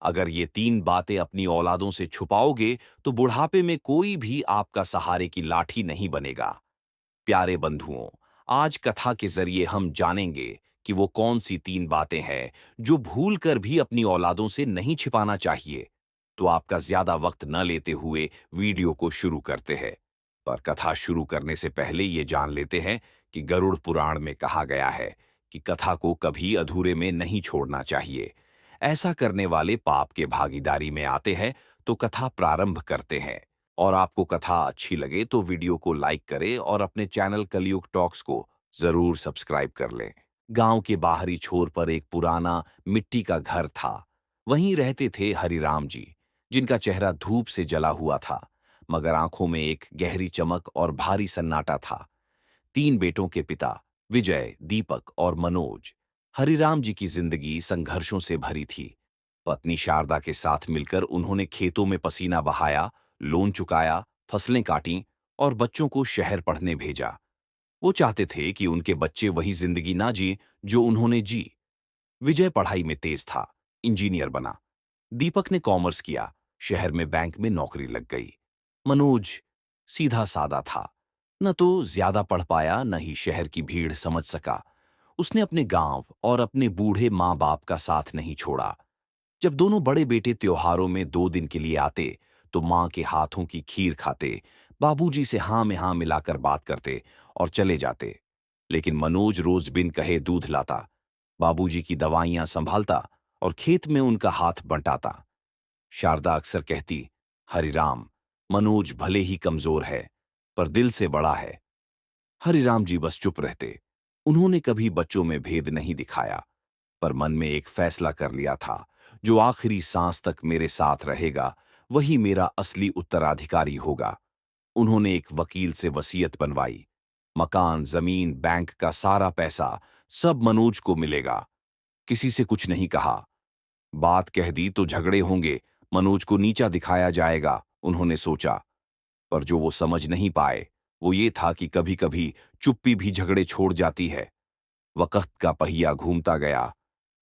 अगर ये 3 बातें अपनी औलादों से छुपाओगे तो बुढ़ापे में कोई भी आपका सहारे की लाठी नहीं बनेगा। प्यारे बंधुओं, आज कथा के जरिए हम जानेंगे कि वो कौन सी 3 बातें हैं जो भूल कर भी अपनी औलादों से नहीं छिपाना चाहिए। तो आपका ज्यादा वक्त न लेते हुए वीडियो को शुरू करते हैं। पर कथा शुरू करने से पहले ये जान लेते हैं कि गरुड़ पुराण में कहा गया है कि कथा को कभी अधूरे में नहीं छोड़ना चाहिए। ऐसा करने वाले पाप के भागीदारी में आते हैं। तो कथा प्रारंभ करते हैं। और आपको कथा अच्छी लगे तो वीडियो को लाइक करें और अपने चैनल कलयुग टॉक्स को जरूर सब्सक्राइब कर लें। गांव के बाहरी छोर पर एक पुराना मिट्टी का घर था। वहीं रहते थे हरिराम जी, जिनका चेहरा धूप से जला हुआ था, मगर आंखों में एक गहरी चमक और भारी सन्नाटा था। 3 बेटों के पिता विजय, दीपक और मनोज। हरिराम जी की जिंदगी संघर्षों से भरी थी। पत्नी शारदा के साथ मिलकर उन्होंने खेतों में पसीना बहाया, लोन चुकाया, फसलें काटी और बच्चों को शहर पढ़ने भेजा। वो चाहते थे कि उनके बच्चे वही जिंदगी ना जी जो उन्होंने जी। विजय पढ़ाई में तेज था, इंजीनियर बना। दीपक ने कॉमर्स किया, शहर में बैंक में नौकरी लग गई। मनोज सीधा सादा था, न तो ज्यादा पढ़ पाया न ही शहर की भीड़ समझ सका। उसने अपने गांव और अपने बूढ़े माँ बाप का साथ नहीं छोड़ा। जब दोनों बड़े बेटे त्योहारों में 2 दिन के लिए आते तो माँ के हाथों की खीर खाते, बाबूजी से हाँ में हाँ मिलाकर बात करते और चले जाते। लेकिन मनोज रोज बिन कहे दूध लाता, बाबूजी की दवाइयां संभालता और खेत में उनका हाथ बंटाता। शारदा अक्सर कहती, हरिराम, मनोज भले ही कमजोर है पर दिल से बड़ा है। हरिराम जी बस चुप रहते। उन्होंने कभी बच्चों में भेद नहीं दिखाया, पर मन में एक फैसला कर लिया था, जो आखिरी सांस तक मेरे साथ रहेगा वही मेरा असली उत्तराधिकारी होगा। उन्होंने एक वकील से वसीयत बनवाई। मकान, जमीन, बैंक का सारा पैसा सब मनोज को मिलेगा। किसी से कुछ नहीं कहा। बात कह दी तो झगड़े होंगे, मनोज को नीचा दिखाया जाएगा, उन्होंने सोचा। पर जो वो समझ नहीं पाए वो ये था कि कभी कभी चुप्पी भी झगड़े छोड़ जाती है। वक्त का पहिया घूमता गया।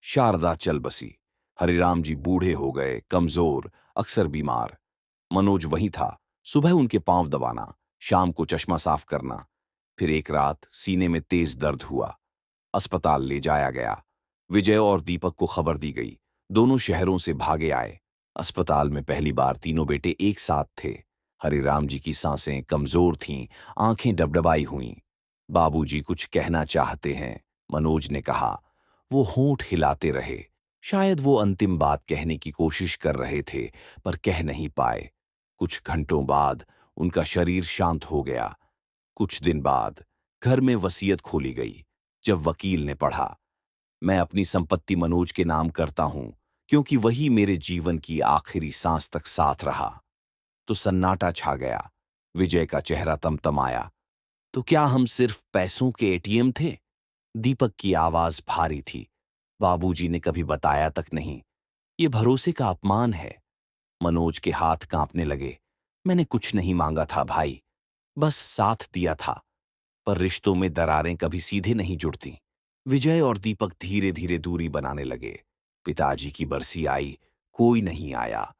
शारदा चल बसी। हरिराम जी बूढ़े हो गए, कमजोर, अक्सर बीमार। मनोज वहीं था, सुबह उनके पांव दबाना, शाम को चश्मा साफ करना। फिर एक रात सीने में तेज दर्द हुआ। अस्पताल ले जाया गया। विजय और दीपक को खबर दी गई। दोनों शहरों से भागे आए। अस्पताल में पहली बार तीनों बेटे एक साथ थे। हरिराम जी की सांसें कमजोर थीं, आंखें डबडबाई हुईं। बाबूजी कुछ कहना चाहते हैं, मनोज ने कहा। वो होंठ हिलाते रहे। शायद वो अंतिम बात कहने की कोशिश कर रहे थे, पर कह नहीं पाए। कुछ घंटों बाद उनका शरीर शांत हो गया। कुछ दिन बाद घर में वसीयत खोली गई। जब वकील ने पढ़ा, मैं अपनी संपत्ति मनोज के नाम करता हूं, क्योंकि वही मेरे जीवन की आखिरी सांस तक साथ रहा, तो सन्नाटा छा गया। विजय का चेहरा तमतमाया। तो क्या हम सिर्फ पैसों के एटीएम थे? दीपक की आवाज भारी थी। बाबूजी ने कभी बताया तक नहीं। ये भरोसे का अपमान है। मनोज के हाथ कांपने लगे। मैंने कुछ नहीं मांगा था भाई, बस साथ दिया था। पर रिश्तों में दरारें कभी सीधे नहीं जुड़ती। विजय और दीपक धीरे धीरे दूरी बनाने लगे। पिताजी की बरसी आई, कोई नहीं आया।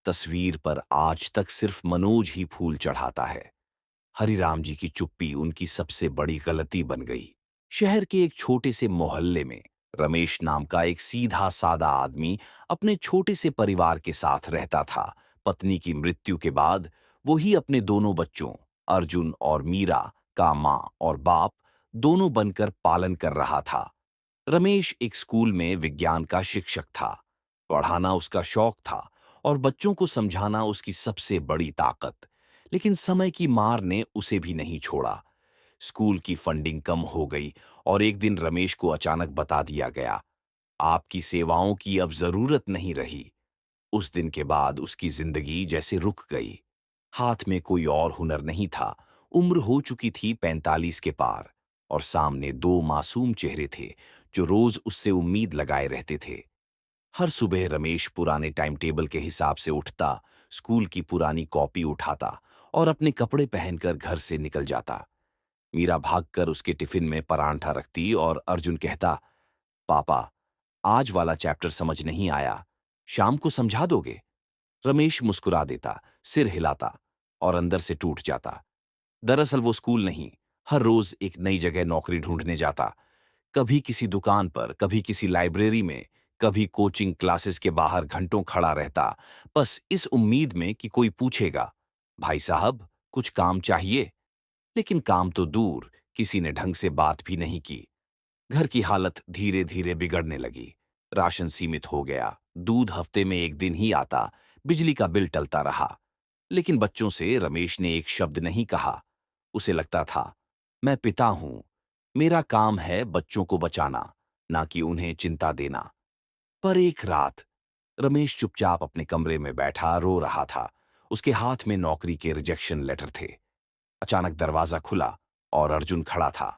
तस्वीर पर आज तक सिर्फ मनोज ही फूल चढ़ाता है। हरिराम जी की चुप्पी उनकी सबसे बड़ी गलती बन गई। शहर के एक छोटे से मोहल्ले में रमेश नाम का एक सीधा सादा आदमी अपने छोटे से परिवार के साथ रहता था। पत्नी की मृत्यु के बाद वो ही अपने दोनों बच्चों अर्जुन और मीरा का मां और बाप दोनों बनकर पालन कर रहा था। रमेश एक स्कूल में विज्ञान का शिक्षक था। पढ़ाना उसका शौक था और बच्चों को समझाना उसकी सबसे बड़ी ताकत। लेकिन समय की मार ने उसे भी नहीं छोड़ा। स्कूल की फंडिंग कम हो गई और एक दिन रमेश को अचानक बता दिया गया, आपकी सेवाओं की अब जरूरत नहीं रही। उस दिन के बाद उसकी जिंदगी जैसे रुक गई। हाथ में कोई और हुनर नहीं था। उम्र हो चुकी थी 45 के पार, और सामने 2 मासूम चेहरे थे जो रोज उससे उम्मीद लगाए रहते थे। हर सुबह रमेश पुराने टाइम टेबल के हिसाब से उठता, स्कूल की पुरानी कॉपी उठाता और अपने कपड़े पहनकर घर से निकल जाता। मीरा भागकर उसके टिफिन में परांठा रखती और अर्जुन कहता, पापा, आज वाला चैप्टर समझ नहीं आया। शाम को समझा दोगे? रमेश मुस्कुरा देता, सिर हिलाता और अंदर से टूट जाता। दरअसल वो स्कूल नहीं, हर रोज एक नई जगह नौकरी ढूंढने जाता। कभी किसी दुकान पर, कभी किसी लाइब्रेरी में, कभी कोचिंग क्लासेस के बाहर घंटों खड़ा रहता, बस इस उम्मीद में कि कोई पूछेगा, भाई साहब, कुछ काम चाहिए? लेकिन काम तो दूर, किसी ने ढंग से बात भी नहीं की। घर की हालत धीरे धीरे बिगड़ने लगी। राशन सीमित हो गया, दूध हफ्ते में एक दिन ही आता, बिजली का बिल टलता रहा। लेकिन बच्चों से रमेश ने एक शब्द नहीं कहा। उसे लगता था, मैं पिता हूं, मेरा काम है बच्चों को बचाना, ना कि उन्हें चिंता देना। पर एक रात रमेश चुपचाप अपने कमरे में बैठा रो रहा था। उसके हाथ में नौकरी के रिजेक्शन लेटर थे। अचानक दरवाजा खुला और अर्जुन खड़ा था।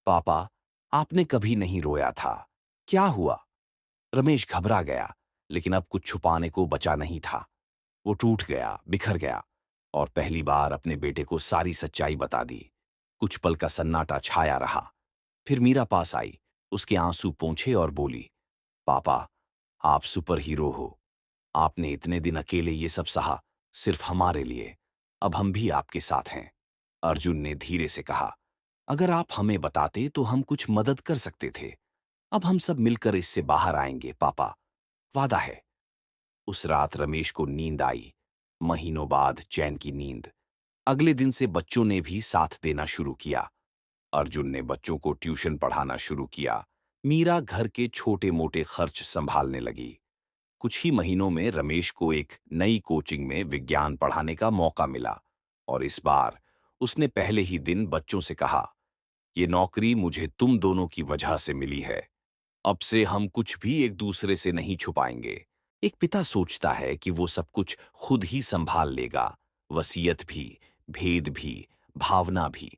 पापा, आपने कभी नहीं रोया था, क्या हुआ? रमेश घबरा गया, लेकिन अब कुछ छुपाने को बचा नहीं था। वो टूट गया, बिखर गया और पहली बार अपने बेटे को सारी सच्चाई बता दी। कुछ पल का सन्नाटा छाया रहा। फिर मीरा पास आई, उसके आंसू पोंछे और बोली, पापा, आप सुपर हीरो हो। आपने इतने दिन अकेले ये सब सहा, सिर्फ हमारे लिए। अब हम भी आपके साथ हैं। अर्जुन ने धीरे से कहा, अगर आप हमें बताते तो हम कुछ मदद कर सकते थे। अब हम सब मिलकर इससे बाहर आएंगे पापा, वादा है। उस रात रमेश को नींद आई, महीनों बाद चैन की नींद। अगले दिन से बच्चों ने भी साथ देना शुरू किया। अर्जुन ने बच्चों को ट्यूशन पढ़ाना शुरू किया। मीरा घर के छोटे मोटे खर्च संभालने लगी। कुछ ही महीनों में रमेश को एक नई कोचिंग में विज्ञान पढ़ाने का मौका मिला और इस बार उसने पहले ही दिन बच्चों से कहा, ये नौकरी मुझे तुम दोनों की वजह से मिली है। अब से हम कुछ भी एक दूसरे से नहीं छुपाएंगे। एक पिता सोचता है कि वो सब कुछ खुद ही संभाल लेगा, वसीयत भी, भेद भी, भावना भी।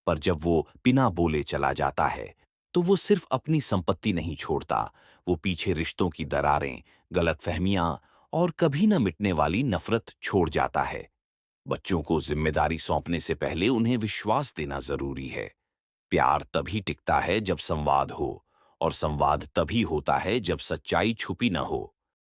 पर जब वो बिना बोले चला जाता है, तो वो सिर्फ अपनी संपत्ति नहीं छोड़ता, वो पीछे रिश्तों की दरारें, गलतफहमियां और कभी न मिटने वाली नफरत छोड़ जाता है। बच्चों को जिम्मेदारी सौंपने से पहले उन्हें विश्वास देना जरूरी है। प्यार तभी टिकता है जब संवाद हो, और संवाद तभी होता है जब सच्चाई छुपी न हो।